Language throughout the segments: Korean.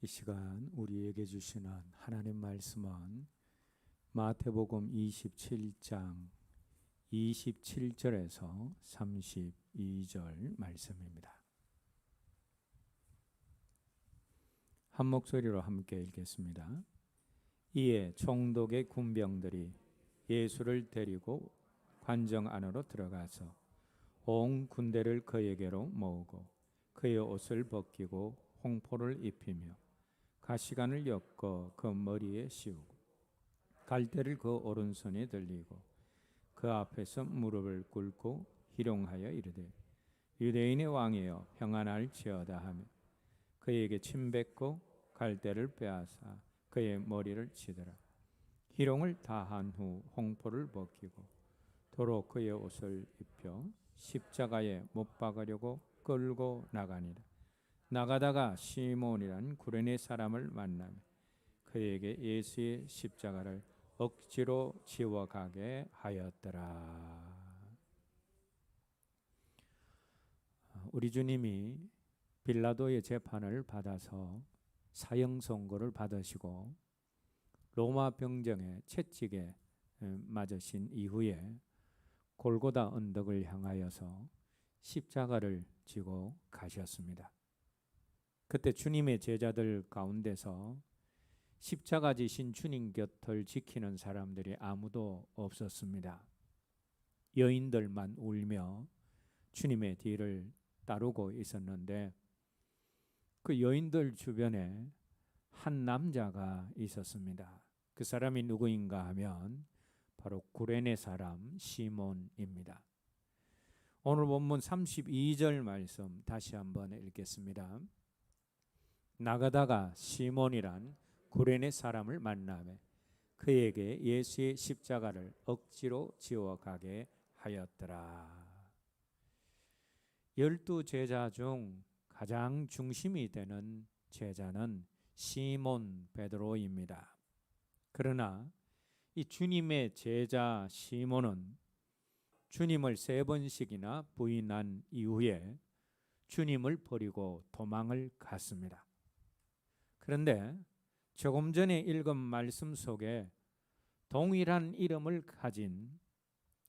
이 시간 우리에게 주시는 하나님 말씀은 마태복음 27장 27절에서 32절 말씀입니다. 한 목소리로 함께 읽겠습니다. 이에 총독의 군병들이 예수를 데리고 관정 안으로 들어가서 온 군대를 그에게로 모으고 그의 옷을 벗기고 홍포를 입히며 가시관을 엮어 그 머리에 씌우고 갈대를 그 오른손에 들리고 그 앞에서 무릎을 꿇고 희롱하여 이르되 유대인의 왕이여 평안할지어다 하며 그에게 침뱉고 갈대를 빼앗아 그의 머리를 치더라. 희롱을 다한 후 홍포를 벗기고 도로 그의 옷을 입혀 십자가에 못 박으려고 끌고 나가니라. 나가다가 시몬이란 구레네 사람을 만나며 그에게 예수의 십자가를 억지로 지워가게 하였더라. 우리 주님이 빌라도의 재판을 받아서 사형 선고를 받으시고 로마 병정에 채찍에 맞으신 이후에 골고다 언덕을 향하여서 십자가를 지고 가셨습니다. 그때 주님의 제자들 가운데서 십자가 지신 주님 곁을 지키는 사람들이 아무도 없었습니다. 여인들만 울며 주님의 뒤를 따르고 있었는데 그 여인들 주변에 한 남자가 있었습니다. 그 사람이 누구인가 하면 바로 구레네 사람 시몬입니다. 오늘 본문 32절 말씀 다시 한번 읽겠습니다. 나가다가 시몬이란 구레네 사람을 만나며 그에게 예수의 십자가를 억지로 지워가게 하였더라. 12 제자 중 가장 중심이 되는 제자는 시몬 베드로입니다. 그러나 이 주님의 제자 시몬은 주님을 3번씩이나 부인한 이후에 주님을 버리고 도망을 갔습니다. 그런데 조금 전에 읽은 말씀 속에 동일한 이름을 가진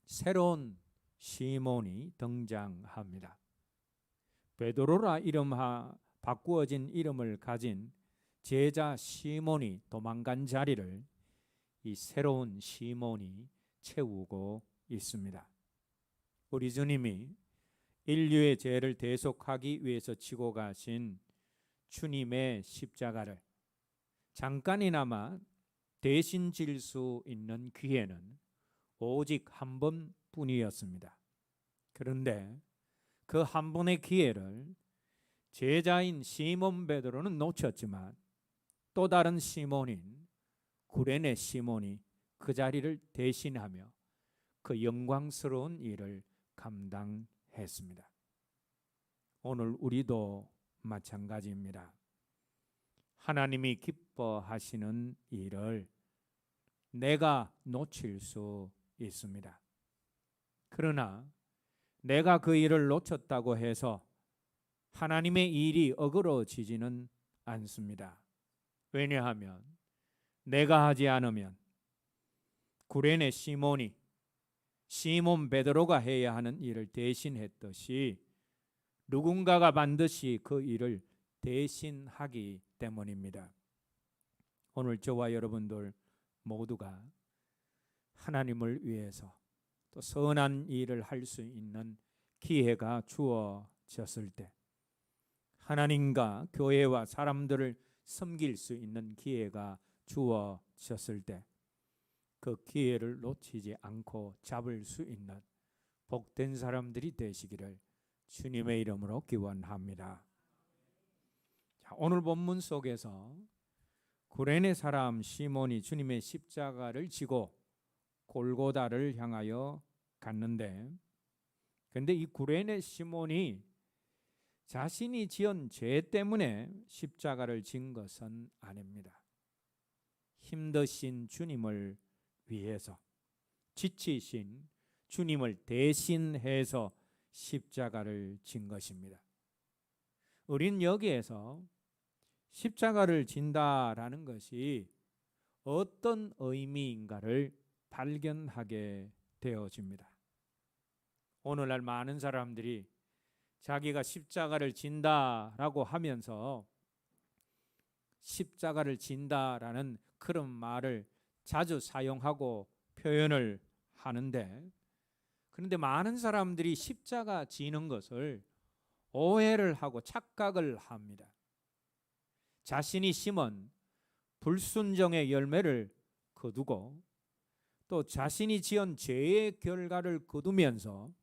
새로운 시몬이 등장합니다. 베드로라 바꾸어진 이름을 가진 제자 시몬이 도망간 자리를 이 새로운 시몬이 채우고 있습니다. 우리 주님이 인류의 죄를 대속하기 위해서 지고 가신 주님의 십자가를 잠깐이나마 대신 질 수 있는 기회는 오직 한 번뿐이었습니다. 그런데 그 한 번의 기회를 제자인 시몬 베드로는 놓쳤지만 또 다른 시몬인 구레네 시몬이 그 자리를 대신하며 그 영광스러운 일을 감당했습니다. 오늘 우리도 마찬가지입니다. 하나님이 기뻐하시는 일을 내가 놓칠 수 있습니다. 그러나 내가 그 일을 놓쳤다고 해서 하나님의 일이 어그러지지는 않습니다. 왜냐하면 내가 하지 않으면 구레네 시몬이 시몬 베드로가 해야 하는 일을 대신했듯이 누군가가 반드시 그 일을 대신하기 때문입니다. 오늘 저와 여러분들 모두가 하나님을 위해서 또 선한 일을 할 수 있는 기회가 주어졌을 때, 하나님과 교회와 사람들을 섬길 수 있는 기회가 주어졌을 때, 그 기회를 놓치지 않고 잡을 수 있는 복된 사람들이 되시기를 주님의 이름으로 기원합니다. 자, 오늘 본문 속에서 구레네 사람 시몬이 주님의 십자가를 지고 골고다를 향하여 갔는데, 그런데 이 구레네 시몬이 자신이 지은 죄 때문에 십자가를 진 것은 아닙니다. 힘드신 주님을 위해서, 지치신 주님을 대신해서 십자가를 진 것입니다. 우린 여기에서 십자가를 진다라는 것이 어떤 의미인가를 발견하게 되어집니다. 오늘날 많은 사람들이 자기가 십자가를 진다라고 하면서 십자가를 진다라는 그런 말을 자주 사용하고 표현을 하는데, 그런데 많은 사람들이 십자가 지는 것을 오해를 하고 착각을 합니다. 자신이 심은 불순종의 열매를 거두고 또 자신이 지은 죄의 결과를 거두면서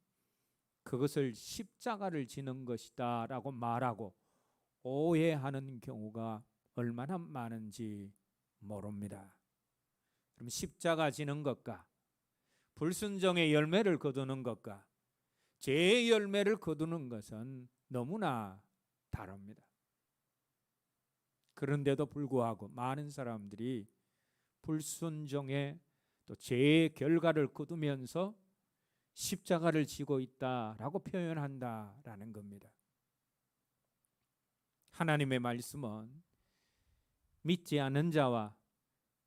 그것을 십자가를 지는 것이다 라고 말하고 오해하는 경우가 얼마나 많은지 모릅니다. 그럼 십자가 지는 것과 불순종의 열매를 거두는 것과 죄의 열매를 거두는 것은 너무나 다릅니다. 그런데도 불구하고 많은 사람들이 불순종의 또 죄의 결과를 거두면서 십자가를 지고 있다라고 표현한다라는 겁니다. 하나님의 말씀은 믿지 않는 자와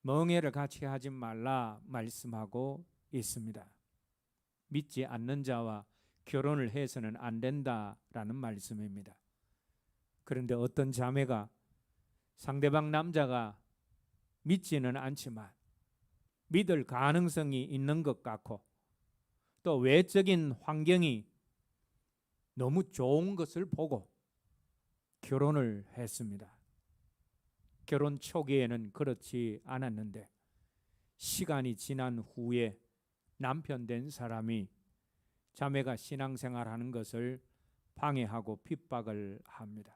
멍해를 같이 하지 말라 말씀하고 있습니다. 믿지 않는 자와 결혼을 해서는 안 된다라는 말씀입니다. 그런데 어떤 자매가 상대방 남자가 믿지는 않지만 믿을 가능성이 있는 것 같고 또 외적인 환경이 너무 좋은 것을 보고 결혼을 했습니다. 결혼 초기에는 그렇지 않았는데 시간이 지난 후에 남편 된 사람이 자매가 신앙생활하는 것을 방해하고 핍박을 합니다.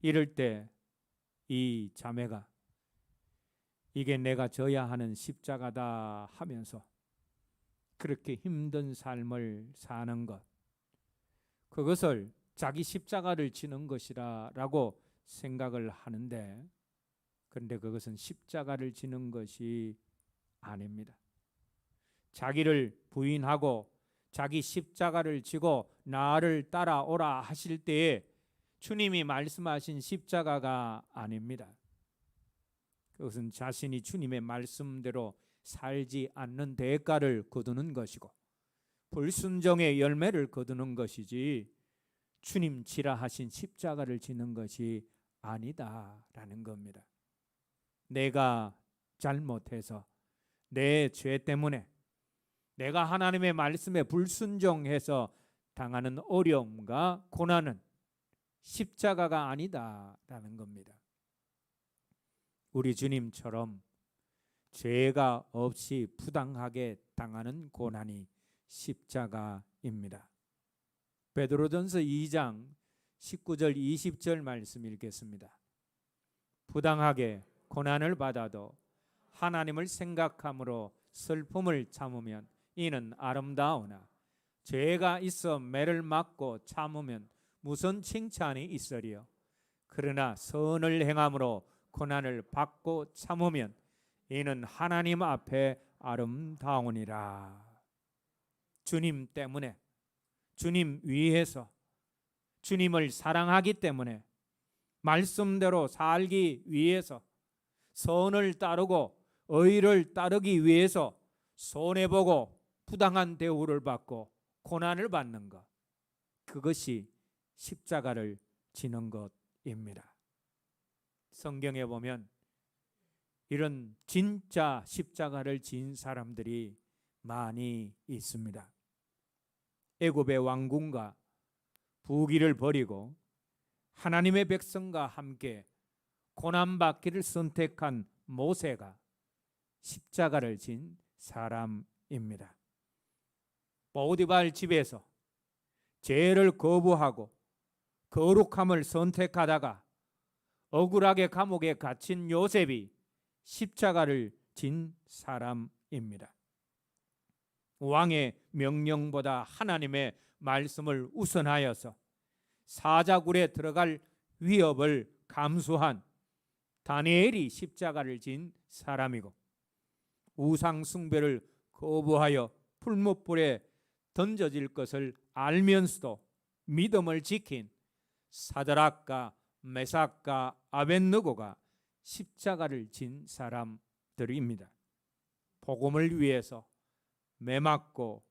이럴 때 이 자매가 이게 내가 져야 하는 십자가다 하면서 그렇게 힘든 삶을 사는 것, 그것을 자기 십자가를 지는 것이라고 생각을 하는데, 그런데 그것은 십자가를 지는 것이 아닙니다. 자기를 부인하고 자기 십자가를 지고 나를 따라오라 하실 때에 주님이 말씀하신 십자가가 아닙니다. 그것은 자신이 주님의 말씀대로 살지 않는 대가를 거두는 것이고 불순종의 열매를 거두는 것이지 주님 지라 하신 십자가를 지는 것이 아니다라는 겁니다. 내가 잘못해서 내 죄 때문에 내가 하나님의 말씀에 불순종해서 당하는 어려움과 고난은 십자가가 아니다라는 겁니다. 우리 주님처럼 죄가 없이 부당하게 당하는 고난이 십자가입니다. 베드로전서 2장 19절 20절 말씀 읽겠습니다. 부당하게 고난을 받아도 하나님을 생각함으로 슬픔을 참으면 이는 아름다우나 죄가 있어 매를 맞고 참으면 무슨 칭찬이 있으리요. 그러나 선을 행함으로 고난을 받고 참으면 이는 하나님 앞에 아름다우니라. 주님 때문에, 주님 위해서, 주님을 사랑하기 때문에, 말씀대로 살기 위해서, 선을 따르고 의를 따르기 위해서 손해보고 부당한 대우를 받고 고난을 받는 것, 그것이 십자가를 지는 것입니다. 성경에 보면 이런 진짜 십자가를 진 사람들이 많이 있습니다. 애굽의 왕궁과 부귀를 버리고 하나님의 백성과 함께 고난받기를 선택한 모세가 십자가를 진 사람입니다. 보디발 집에서 죄를 거부하고 거룩함을 선택하다가 억울하게 감옥에 갇힌 요셉이 십자가를 진 사람입니다. 왕의 명령보다 하나님의 말씀을 우선하여서 사자굴에 들어갈 위협을 감수한 다니엘이 십자가를 진 사람이고, 우상 숭배를 거부하여 풀무불에 던져질 것을 알면서도 믿음을 지킨 사드락과 메삭과 아벳느고가 십자가를 진 사람들입니다. 복음을 위해서 매맞고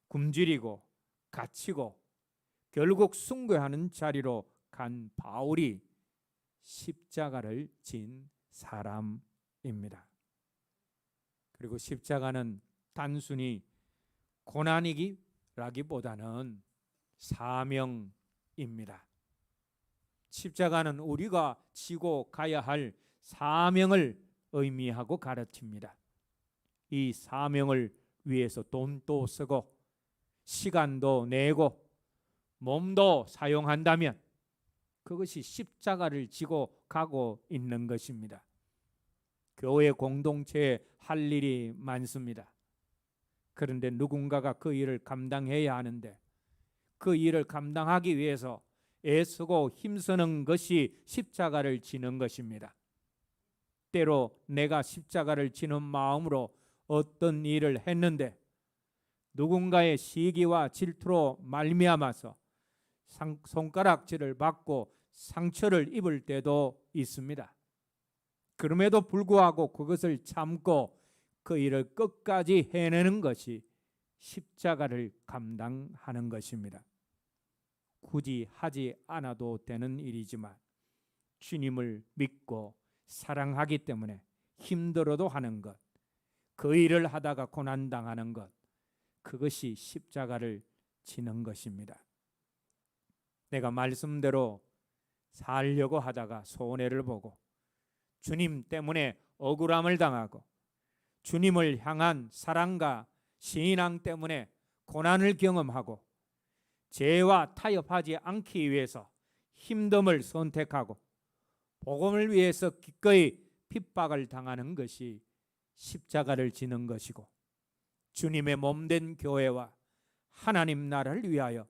굶주리고 갇히고 결국 순교하는 자리로 간 바울이 십자가를 진 사람입니다. 그리고 십자가는 단순히 고난이기라기보다는 사명입니다. 십자가는 우리가 지고 가야 할 사명을 의미하고 가르칩니다. 이 사명을 위해서 돈도 쓰고 시간도 내고 몸도 사용한다면 그것이 십자가를 지고 가고 있는 것입니다. 교회 공동체에 할 일이 많습니다. 그런데 누군가가 그 일을 감당해야 하는데 그 일을 감당하기 위해서 애쓰고 힘쓰는 것이 십자가를 지는 것입니다. 때로 내가 십자가를 지는 마음으로 어떤 일을 했는데 누군가의 시기와 질투로 말미암아서 손가락질을 받고 상처를 입을 때도 있습니다. 그럼에도 불구하고 그것을 참고 그 일을 끝까지 해내는 것이 십자가를 감당하는 것입니다. 굳이 하지 않아도 되는 일이지만 주님을 믿고 사랑하기 때문에 힘들어도 하는 것, 그 일을 하다가 고난당하는 것, 그것이 십자가를 지는 것입니다. 내가 말씀대로 살려고 하다가 손해를 보고 주님 때문에 억울함을 당하고 주님을 향한 사랑과 신앙 때문에 고난을 경험하고 죄와 타협하지 않기 위해서 힘듦을 선택하고 복음을 위해서 기꺼이 핍박을 당하는 것이 십자가를 지는 것이고 주님의 몸된 교회와 하나님 나라를 위하여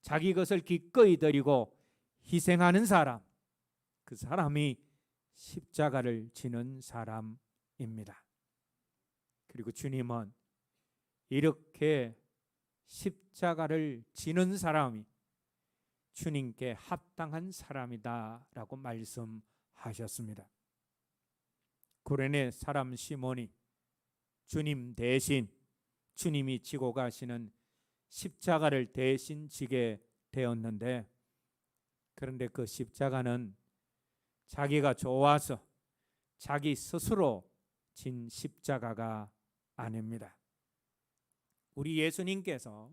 자기 것을 기꺼이 드리고 희생하는 사람, 그 사람이 십자가를 지는 사람입니다. 그리고 주님은 이렇게 십자가를 지는 사람이 주님께 합당한 사람이다라고 말씀하셨습니다. 구레네 사람 시몬이 주님 대신 주님이 지고 가시는 십자가를 대신 지게 되었는데, 그런데 그 십자가는 자기가 좋아서 자기 스스로 진 십자가가 아닙니다. 우리 예수님께서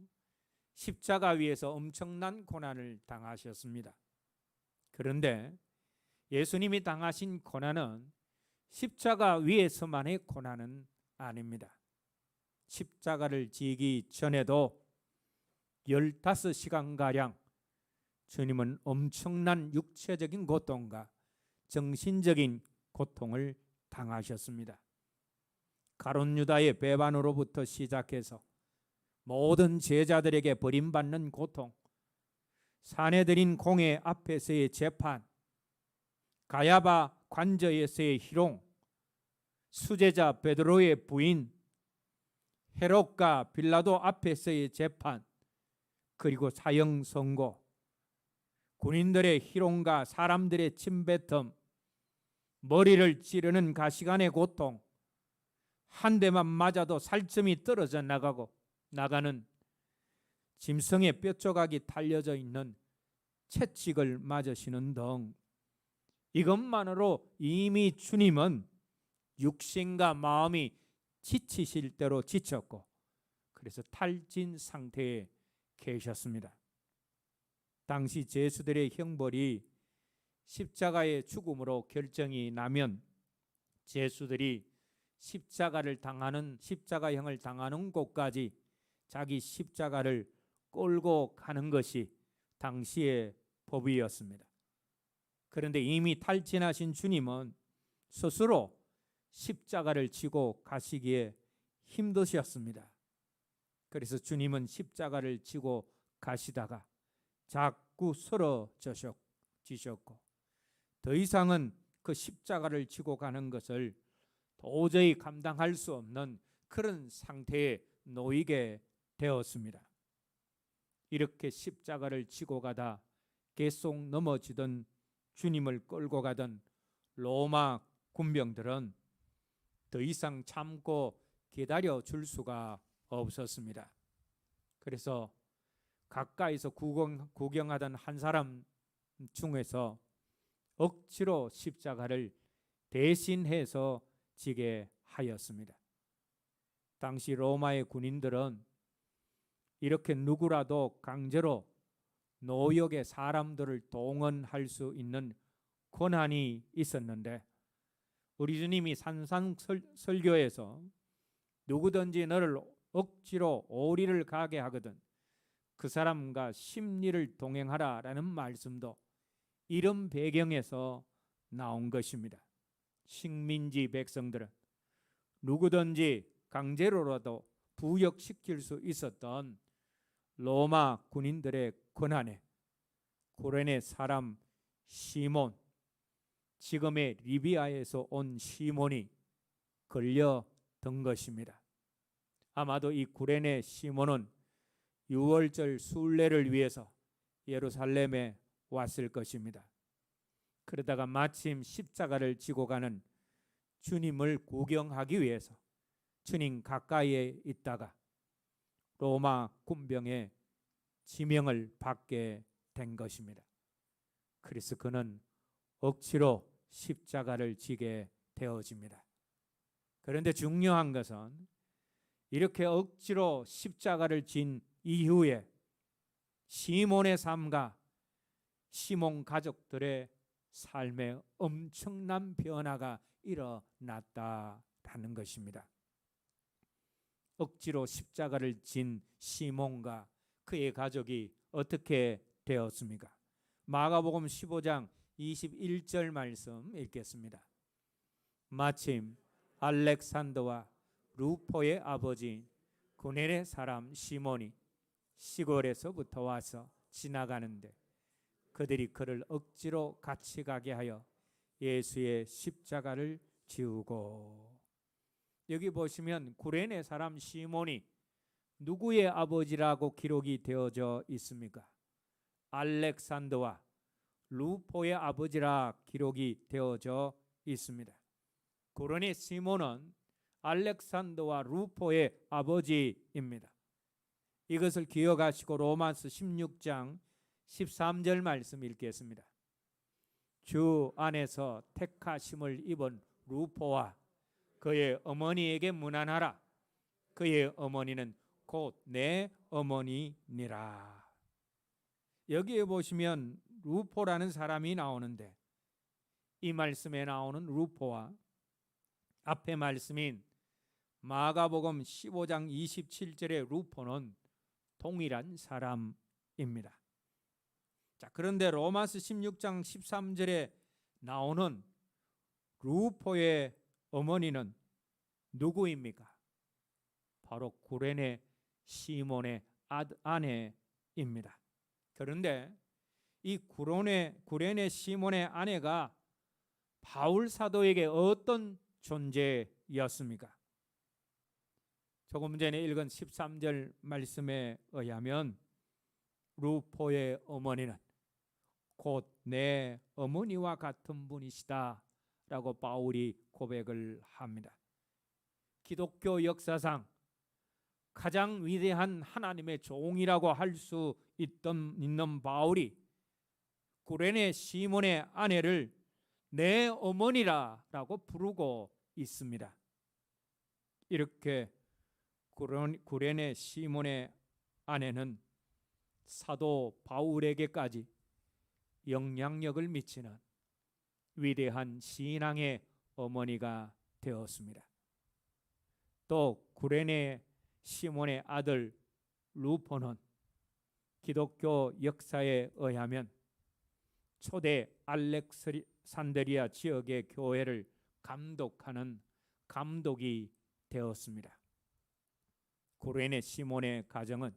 십자가 위에서 엄청난 고난을 당하셨습니다. 그런데 예수님이 당하신 고난은 십자가 위에서만의 고난은 아닙니다. 십자가를 지기 전에도 15시간가량 주님은 엄청난 육체적인 고통과 정신적인 고통을 당하셨습니다. 가룟 유다의 배반으로부터 시작해서 모든 제자들에게 버림받는 고통, 사내들인 공회 앞에서의 재판, 가야바 관저에서의 희롱, 수제자 베드로의 부인, 헤롯과 빌라도 앞에서의 재판, 그리고 사형 선고, 군인들의 희롱과 사람들의 침뱉음, 머리를 찌르는 가시관의 고통, 한 대만 맞아도 살점이 떨어져 나가는 짐승의 뼈조각이 달려져 있는 채찍을 맞으시는 등, 이것만으로 이미 주님은 육신과 마음이 지치실 대로 지쳤고 그래서 탈진 상태에 계셨습니다. 당시 제수들의 형벌이 십자가의 죽음으로 결정이 나면 제수들이 십자가형을 당하는 곳까지 자기 십자가를 끌고 가는 것이 당시의 법이었습니다. 그런데 이미 탈진하신 주님은 스스로 십자가를 지고 가시기에 힘드셨습니다. 그래서 주님은 십자가를 지고 가시다가 자꾸 쓰러지셨고 더 이상은 그 십자가를 지고 가는 것을 도저히 감당할 수 없는 그런 상태에 놓이게 되었습니다. 이렇게 십자가를 지고 가다 계속 넘어지던 주님을 끌고 가던 로마 군병들은 더 이상 참고 기다려 줄 수가 없었습니다. 그래서 가까이서 구경하던 한 사람 중에서 억지로 십자가를 대신해서 지게 하였습니다. 당시 로마의 군인들은 이렇게 누구라도 강제로 노역의 사람들을 동원할 수 있는 권한이 있었는데, 우리 주님이 산상설교에서 누구든지 너를 억지로 오리를 가게 하거든 그 사람과 심리를 동행하라라는 말씀도 이런 배경에서 나온 것입니다. 식민지 백성들은 누구든지 강제로라도 부역시킬 수 있었던 로마 군인들의 권한에 구레네 사람 시몬, 지금의 리비아에서 온 시몬이 걸려든 것입니다. 아마도 이 구레네 시몬은 유월절 순례를 위해서 예루살렘에 왔을 것입니다. 그러다가 마침 십자가를 지고 가는 주님을 구경하기 위해서 주님 가까이에 있다가 로마 군병의 지명을 받게 된 것입니다. 그래서 그는 억지로 십자가를 지게 되어집니다. 그런데 중요한 것은 이렇게 억지로 십자가를 진 이후에 시몬의 삶과 시몬 가족들의 삶에 엄청난 변화가 일어났다라는 것입니다. 억지로 십자가를 진 시몬과 그의 가족이 어떻게 되었습니까? 마가복음 15장 21절 말씀 읽겠습니다. 마침 알렉산더와 루포의 아버지인 구레네 사람 시몬이 시골에서부터 와서 지나가는데 그들이 그를 억지로 같이 가게 하여 예수의 십자가를 지우고. 여기 보시면 구레네 사람 시몬이 누구의 아버지라고 기록이 되어져 있습니까? 알렉산더와 루포의 아버지라 기록이 되어져 있습니다. 구레네 시몬은 알렉산더와 루포의 아버지입니다. 이것을 기억하시고 로마서 16장 13절 말씀 읽겠습니다. 주 안에서 택하심을 입은 루포와 그의 어머니에게 문안하라. 그의 어머니는 곧 내 어머니니라. 여기에 보시면 루포라는 사람이 나오는데, 이 말씀에 나오는 루포와 앞에 말씀인 마가복음 15장 27절의 루포는 동일한 사람입니다. 자, 그런데 로마서 16장 13절에 나오는 루포의 어머니는 누구입니까? 바로 구레네 시몬의 아내입니다. 그런데 이 구레네 시몬의 아내가 바울 사도에게 어떤 존재였습니까? 조금 전에 읽은 13절 말씀에 의하면 루포의 어머니는 곧 내 어머니와 같은 분이시다 라고 바울이 고백을 합니다. 기독교 역사상 가장 위대한 하나님의 종이라고 할 수 있는 바울이 구레네 시몬의 아내를 내 어머니라고 부르고 있습니다. 이렇게 구레네 시몬의 아내는 사도 바울에게까지 영향력을 미치는 위대한 신앙의 어머니가 되었습니다. 또 구레네 시몬의 아들 루포는 기독교 역사에 의하면 초대 알렉산드리아 지역의 교회를 감독하는 감독이 되었습니다. 구레네 시몬의 가정은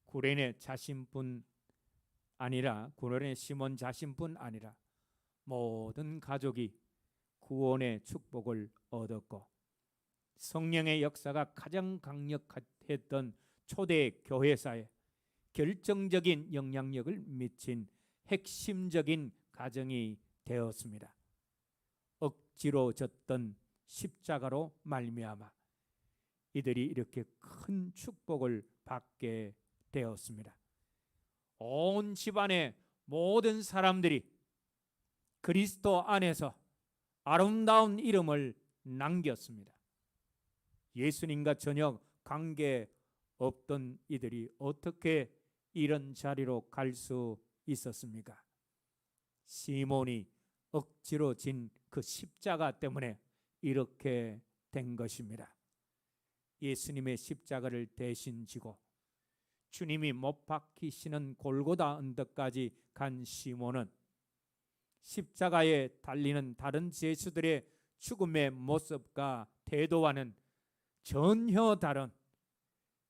구레네 시몬 자신뿐 아니라 모든 가족이 구원의 축복을 얻었고, 성령의 역사가 가장 강력했던 초대 교회사에 결정적인 영향력을 미친 핵심적인 가정이 되었습니다. 억지로 졌던 십자가로 말미암아 이들이 이렇게 큰 축복을 받게 되었습니다. 온 집안의 모든 사람들이 그리스도 안에서 아름다운 이름을 남겼습니다. 예수님과 전혀 관계 없던 이들이 어떻게 이런 자리로 갈 수 있었습니까? 시몬이 억지로 진 그 십자가 때문에 이렇게 된 것입니다. 예수님의 십자가를 대신 지고 주님이 못 박히시는 골고다 언덕까지 간 시몬은 십자가에 달리는 다른 제수들의 죽음의 모습과 태도와는 전혀 다른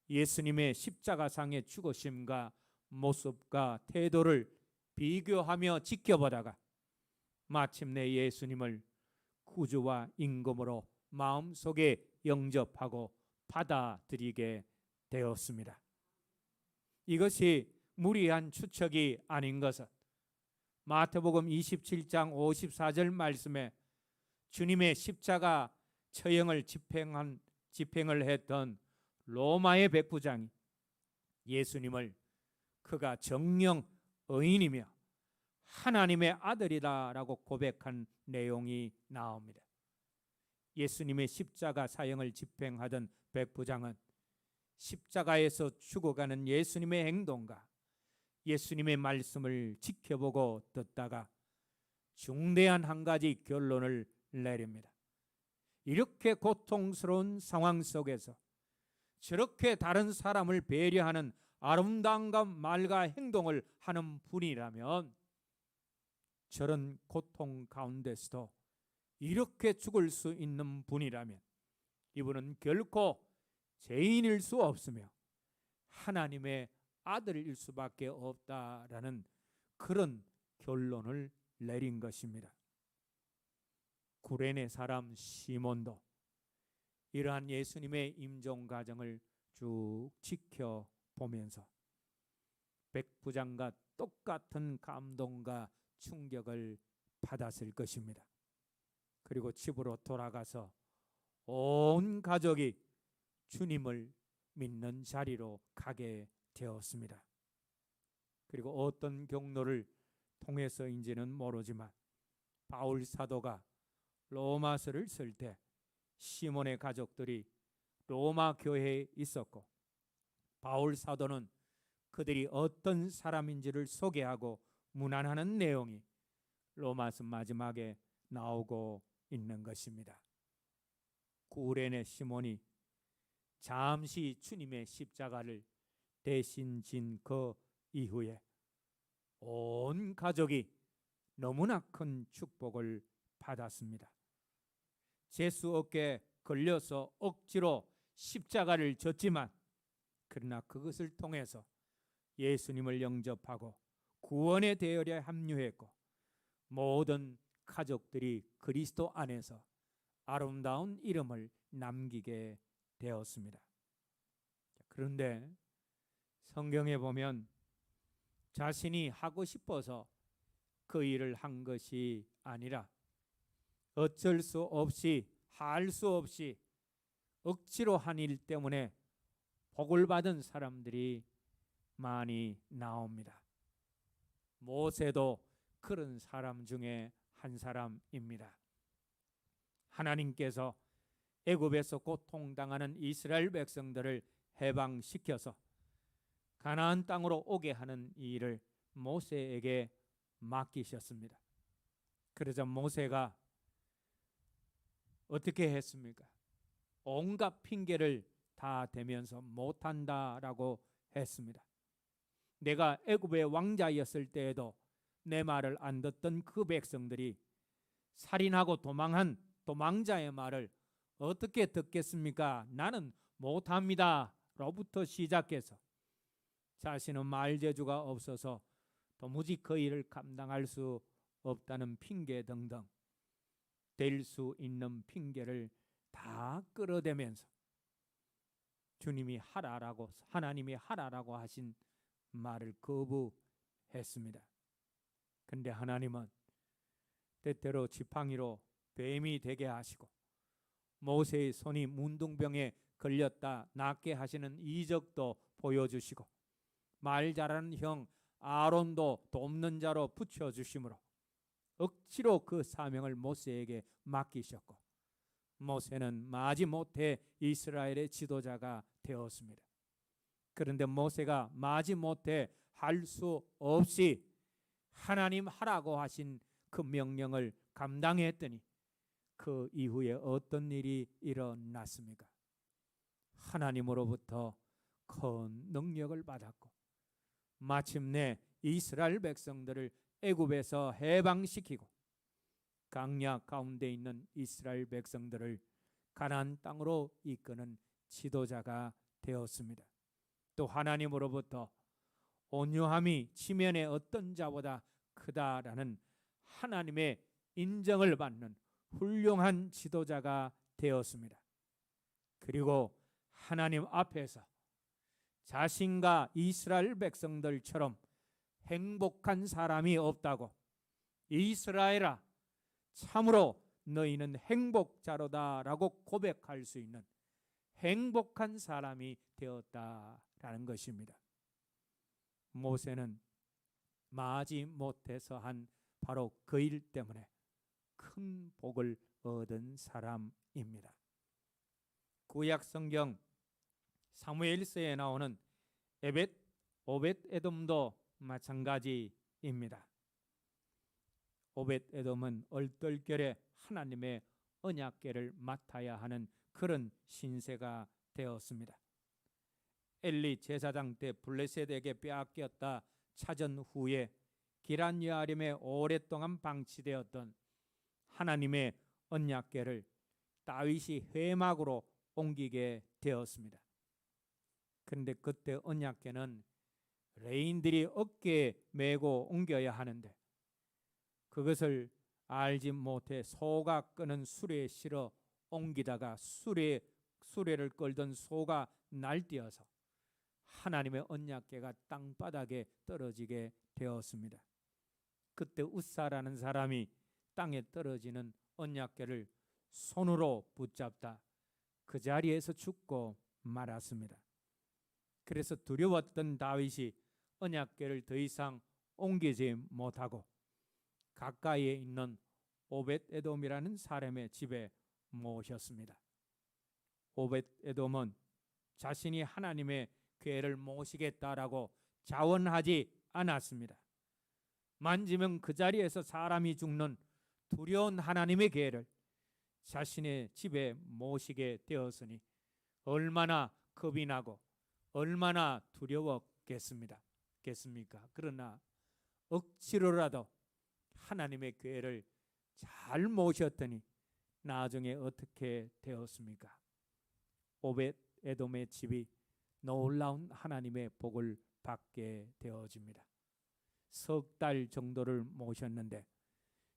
예수님의 십자가상의 죽으심과 모습과 태도를 비교하며 지켜보다가 마침내 예수님을 구주와 임금으로 마음속에 영접하고 받아들이게 되었습니다. 이것이 무리한 추측이 아닌 것은 마태복음 27장 54절 말씀에 주님의 십자가 처형을 집행을 했던 로마의 백부장이 예수님을 그가 정령 의인이며 하나님의 아들이다라고 고백한 내용이 나옵니다. 예수님의 십자가 사형을 집행하던 백부장은 십자가에서 죽어가는 예수님의 행동과 예수님의 말씀을 지켜보고 듣다가 중대한 한 가지 결론을 내립니다. 이렇게 고통스러운 상황 속에서 저렇게 다른 사람을 배려하는 아름다움과 말과 행동을 하는 분이라면 저런 고통 가운데서도 이렇게 죽을 수 있는 분이라면 이분은 결코 죄인일 수 없으며 하나님의 아들일 수밖에 없다라는 그런 결론을 내린 것입니다. 구레네 사람 시몬도 이러한 예수님의 임종 과정을 쭉 지켜보면서 백부장과 똑같은 감동과 충격을 받았을 것입니다. 그리고 집으로 돌아가서 온 가족이 주님을 믿는 자리로 가게 되었습니다. 그리고 어떤 경로를 통해서인지는 모르지만 바울 사도가 로마서를 쓸 때 시몬의 가족들이 로마 교회에 있었고 바울 사도는 그들이 어떤 사람인지를 소개하고 문안하는 내용이 로마서 마지막에 나오고 있는 것입니다. 구레네 시몬이 잠시 주님의 십자가를 대신 진 그 이후에 온 가족이 너무나 큰 축복을 받았습니다. 제수 어깨에 걸려서 억지로 십자가를 졌지만 그러나 그것을 통해서 예수님을 영접하고 구원의 대열에 합류했고 모든 가족들이 그리스도 안에서 아름다운 이름을 남기게 되었습니다. 그런데 성경에 보면 자신이 하고 싶어서 그 일을 한 것이 아니라 어쩔 수 없이 할 수 없이 억지로 한 일 때문에 복을 받은 사람들이 많이 나옵니다. 모세도 그런 사람 중에 한 사람입니다. 하나님께서 애굽에서 고통당하는 이스라엘 백성들을 해방시켜서 가나안 땅으로 오게 하는 이 일을 모세에게 맡기셨습니다. 그래서 모세가 어떻게 했습니까? 온갖 핑계를 다 대면서 못한다라고 했습니다. 내가 애굽의 왕자였을 때에도 내 말을 안 듣던 그 백성들이 살인하고 도망한 도망자의 말을 어떻게 듣겠습니까? 나는 못합니다 로부터 시작해서 자신은 말재주가 없어서 도무지 그 일을 감당할 수 없다는 핑계 등등 될 수 있는 핑계를 다 끌어대면서 주님이 하라라고 하나님이 하라라고 하신 말을 거부했습니다. 근데 하나님은 때때로 지팡이로 뱀이 되게 하시고 모세의 손이 문둥병에 걸렸다 낫게 하시는 이적도 보여주시고 말 잘하는 형 아론도 돕는 자로 붙여주심으로 억지로 그 사명을 모세에게 맡기셨고 모세는 마지못해 이스라엘의 지도자가 되었습니다. 그런데 모세가 마지못해 할 수 없이 하나님 하라고 하신 그 명령을 감당했더니 그 이후에 어떤 일이 일어났습니까? 하나님으로부터 큰 능력을 받았고 마침내 이스라엘 백성들을 애굽에서 해방시키고 강야 가운데 있는 이스라엘 백성들을 가나안 땅으로 이끄는 지도자가 되었습니다. 또 하나님으로부터 온유함이 지면의 어떤 자보다 크다라는 하나님의 인정을 받는 훌륭한 지도자가 되었습니다. 그리고 하나님 앞에서 자신과 이스라엘 백성들처럼 행복한 사람이 없다고 이스라엘아 참으로 너희는 행복자로다라고 고백할 수 있는 행복한 사람이 되었다라는 것입니다. 모세는 마지못해서 한 바로 그 일 때문에 큰 복을 얻은 사람입니다. 구약 성경 사무엘서에 나오는 오벳에돔도 마찬가지입니다. 오벳에돔은 얼떨결에 하나님의 언약궤를 맡아야 하는 그런 신세가 되었습니다. 엘리 제사장 때 블레셋에게 빼앗겼다 찾은 후에 기럇여아림에 오랫동안 방치되었던 하나님의 언약궤를 다윗이 회막으로 옮기게 되었습니다. 그런데 그때 언약궤는 레인들이 어깨에 메고 옮겨야 하는데 그것을 알지 못해 소가 끄는 수레에 실어 옮기다가 수레를 끌던 소가 날뛰어서 하나님의 언약궤가 땅바닥에 떨어지게 되었습니다. 그때 웃사라는 사람이 땅에 떨어지는 언약궤를 손으로 붙잡다 그 자리에서 죽고 말았습니다. 그래서 두려웠던 다윗이 언약궤를 더 이상 옮기지 못하고 가까이에 있는 오벳에돔이라는 사람의 집에 모셨습니다. 오벳에돔은 자신이 하나님의 궤를 모시겠다라고 자원하지 않았습니다. 만지면 그 자리에서 사람이 죽는 두려운 하나님의 궤를 자신의 집에 모시게 되었으니 얼마나 겁이 나고 얼마나 두려웠겠습니까? 그러나 억지로라도 하나님의 궤를 잘 모셨더니 나중에 어떻게 되었습니까? 오벳에돔의 집이 놀라운 하나님의 복을 받게 되어집니다. 석 달 정도를 모셨는데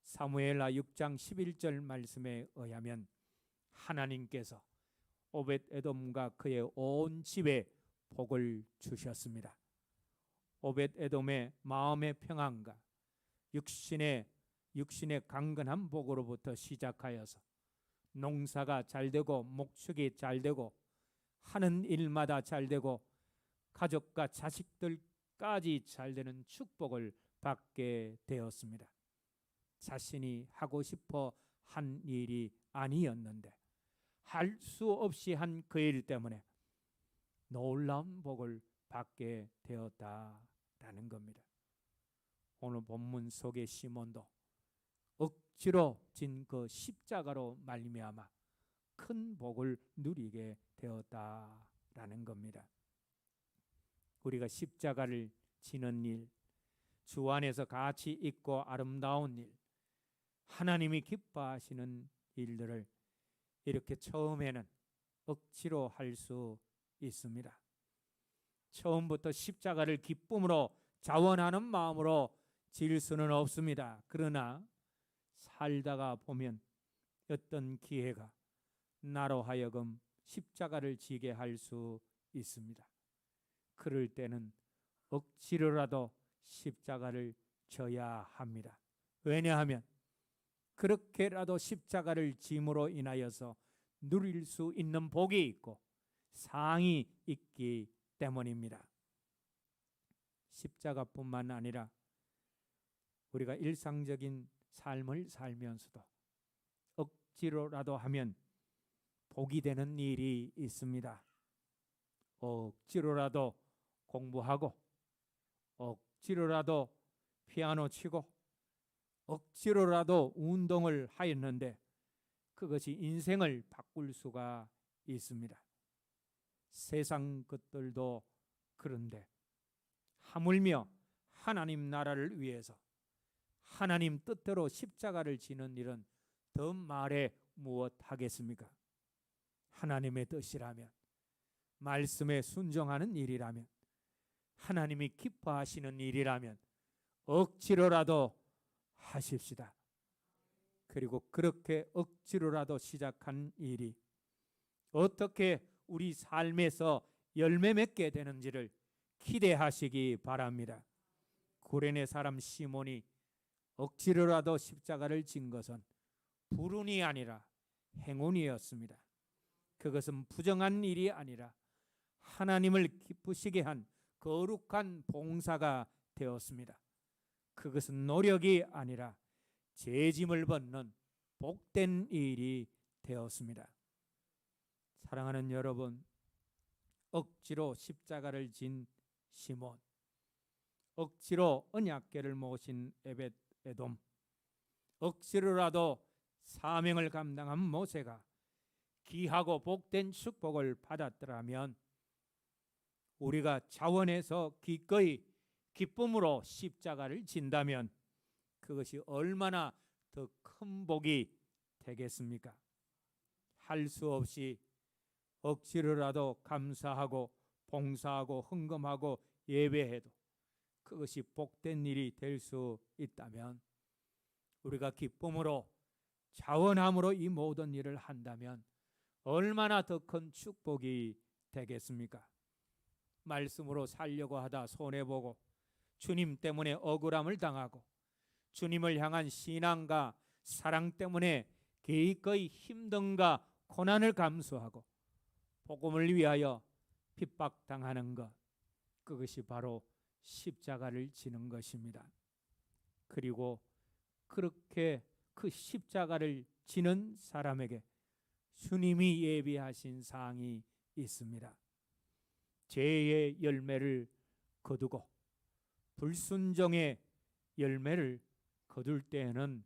사무엘하 6장 11절 말씀에 의하면 하나님께서 오벳에돔과 그의 온 집에 복을 주셨습니다. 오벳에돔의 마음의 평안과 육신의 강건한 복으로부터 시작하여서 농사가 잘되고 목축이 잘되고 하는 일마다 잘되고 가족과 자식들까지 잘되는 축복을 받게 되었습니다. 자신이 하고 싶어 한 일이 아니었는데 할 수 없이 한 그 일 때문에 놀라운 복을 받게 되었다라는 겁니다. 오늘 본문 속의 시몬도 억지로 진 그 십자가로 말미암아 큰 복을 누리게 되었다라는 겁니다. 우리가 십자가를 지는 일, 주 안에서 같이 있고 아름다운 일, 하나님이 기뻐하시는 일들을 이렇게 처음에는 억지로 할 수 있습니다. 처음부터 십자가를 기쁨으로 자원하는 마음으로 질 수는 없습니다. 그러나 살다가 보면 어떤 기회가 나로 하여금 십자가를 지게 할 수 있습니다. 그럴 때는 억지로라도 십자가를 져야 합니다. 왜냐하면 그렇게라도 십자가를 짐으로 인하여서 누릴 수 있는 복이 있고 상이 있기 때문입니다. 십자가뿐만 아니라 우리가 일상적인 삶을 살면서도 억지로라도 하면 복이 되는 일이 있습니다. 억지로라도 공부하고, 억지로라도 피아노 치고, 억지로라도 운동을 하였는데 그것이 인생을 바꿀 수가 있습니다. 세상 것들도 그런데 하물며 하나님 나라를 위해서 하나님 뜻대로 십자가를 지는 일은 더 말해 무엇하겠습니까? 하나님의 뜻이라면, 말씀에 순종하는 일이라면, 하나님이 기뻐하시는 일이라면 억지로라도 하십시다. 그리고 그렇게 억지로라도 시작한 일이 어떻게 우리 삶에서 열매 맺게 되는지를 기대하시기 바랍니다. 구레네 사람 시몬이 억지로라도 십자가를 진 것은 불운이 아니라 행운이었습니다. 그것은 부정한 일이 아니라 하나님을 기쁘시게 한 거룩한 봉사가 되었습니다. 그것은 노력이 아니라 죄짐을 벗는 복된 일이 되었습니다. 사랑하는 여러분, 억지로 십자가를 진 시몬, 억지로 언약궤를 모신 에벳에돔, 억지로라도 사명을 감당한 모세가 귀하고 복된 축복을 받았더라면 우리가 자원해서 기꺼이 기쁨으로 십자가를 진다면 그것이 얼마나 더 큰 복이 되겠습니까? 할 수 없이 억지로라도 감사하고 봉사하고 헌금하고 예배해도 그것이 복된 일이 될 수 있다면, 우리가 기쁨으로 자원함으로 이 모든 일을 한다면 얼마나 더 큰 축복이 되겠습니까? 말씀으로 살려고 하다 손해보고 주님 때문에 억울함을 당하고 주님을 향한 신앙과 사랑 때문에 기꺼이 힘든가 고난을 감수하고 복음을 위하여 핍박당하는 것, 그것이 바로 십자가를 지는 것입니다. 그리고 그렇게 그 십자가를 지는 사람에게 주님이 예비하신 상이 있습니다. 죄의 열매를 거두고 불순종의 열매를 거둘 때에는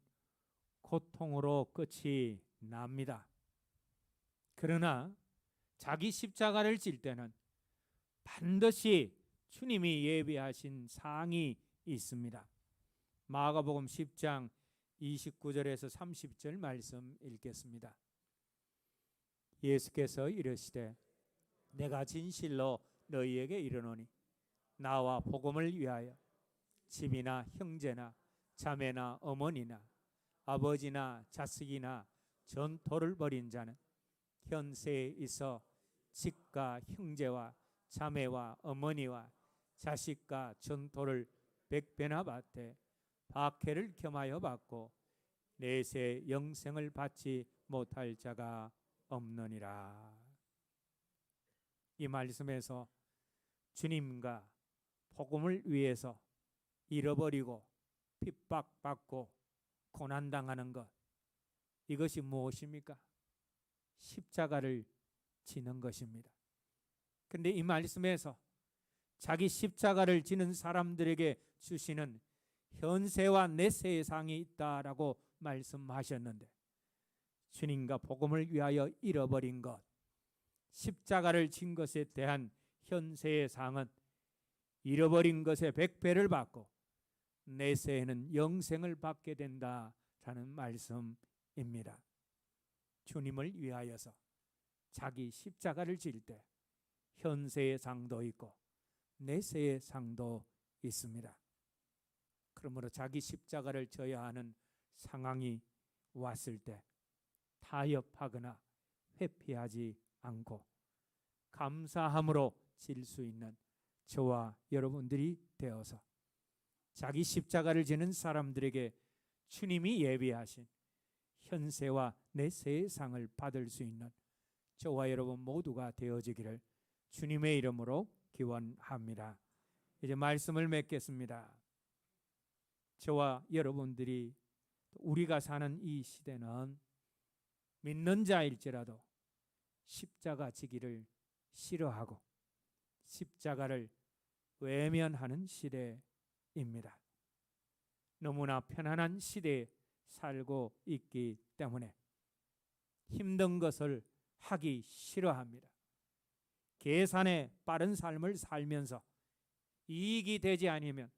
고통으로 끝이 납니다. 그러나 자기 십자가를 질 때는 반드시 주님이 예비하신 상이 있습니다. 마가복음 10장 29절에서 30절 말씀 읽겠습니다. 예수께서 이르시되 내가 진실로 너희에게 이르노니 나와 복음을 위하여 집이나 형제나 자매나 어머니나 아버지나 자식이나 전토를 벌인 자는 현세에 있어 집과 형제와 자매와 어머니와 자식과 전토를 100배나 받되 박해를 겸하여 받고 내세 영생을 받지 못할 자가 없느니라. 이 말씀에서 주님과 복음을 위해서 잃어버리고 핍박받고 고난당하는 것, 이것이 무엇입니까? 십자가를 지는 것입니다. 그런데 이 말씀에서 자기 십자가를 지는 사람들에게 주시는 현세와 내세의 상이 있다라고 말씀하셨는데, 주님과 복음을 위하여 잃어버린 것, 십자가를 진 것에 대한 현세의 상은 잃어버린 것의 100배를 받고 내세에는 영생을 받게 된다라는 말씀입니다. 주님을 위하여서 자기 십자가를 질 때 현세의 상도 있고 내세의 상도 있습니다. 그러므로 자기 십자가를 져야 하는 상황이 왔을 때 타협하거나 회피하지 않고 감사함으로 질 수 있는 저와 여러분들이 되어서 자기 십자가를 지는 사람들에게 주님이 예비하신 현세와 내 세상을 받을 수 있는 저와 여러분 모두가 되어지기를 주님의 이름으로 기원합니다. 이제 말씀을 맺겠습니다. 저와 여러분들이 우리가 사는 이 시대는 믿는 자일지라도 십자가 지기를 싫어하고 십자가를 외면하는 시대입니다. 너무나 편안한 시대에 살고 있기 때문에 힘든 것을 하기 싫어합니다. 계산에 빠른 삶을 살면서 이익이 되지 않으면,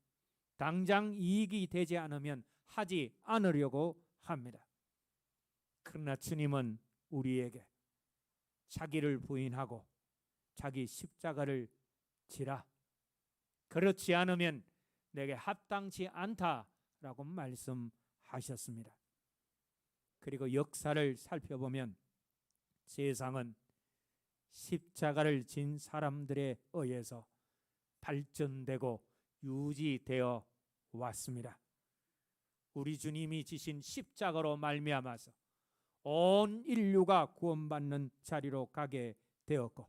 당장 이익이 되지 않으면 하지 않으려고 합니다. 그러나 주님은 우리에게 자기를 부인하고 자기 십자가를 지라, 그렇지 않으면 내게 합당치 않다라고 말씀하셨습니다. 그리고 역사를 살펴보면 세상은 십자가를 진 사람들에 의해서 발전되고 유지되어 왔습니다. 우리 주님이 지신 십자가로 말미암아서 온 인류가 구원받는 자리로 가게 되었고,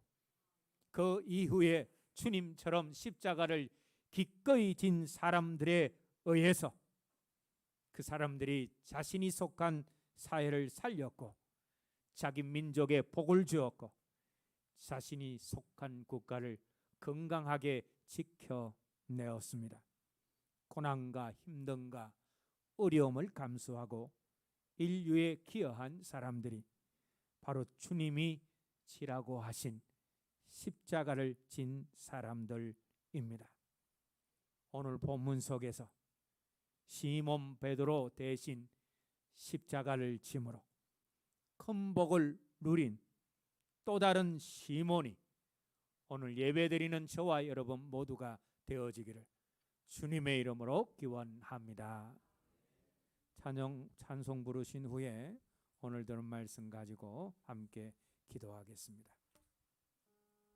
그 이후에 주님처럼 십자가를 기꺼이 진 사람들에 의해서 그 사람들이 자신이 속한 사회를 살렸고 자기 민족에 복을 주었고 자신이 속한 국가를 건강하게 지켜내었습니다. 고난과 힘듦과 어려움을 감수하고 인류에 기여한 사람들이 바로 주님이 지라고 하신 십자가를 진 사람들입니다. 오늘 본문 속에서 시몬 베드로 대신 십자가를 짐으로 큰 복을 누린 또 다른 시몬이 오늘 예배드리는 저와 여러분 모두가 되어지기를 주님의 이름으로 기원합니다. 찬송 부르신 후에 오늘 들은 말씀 가지고 함께 기도하겠습니다.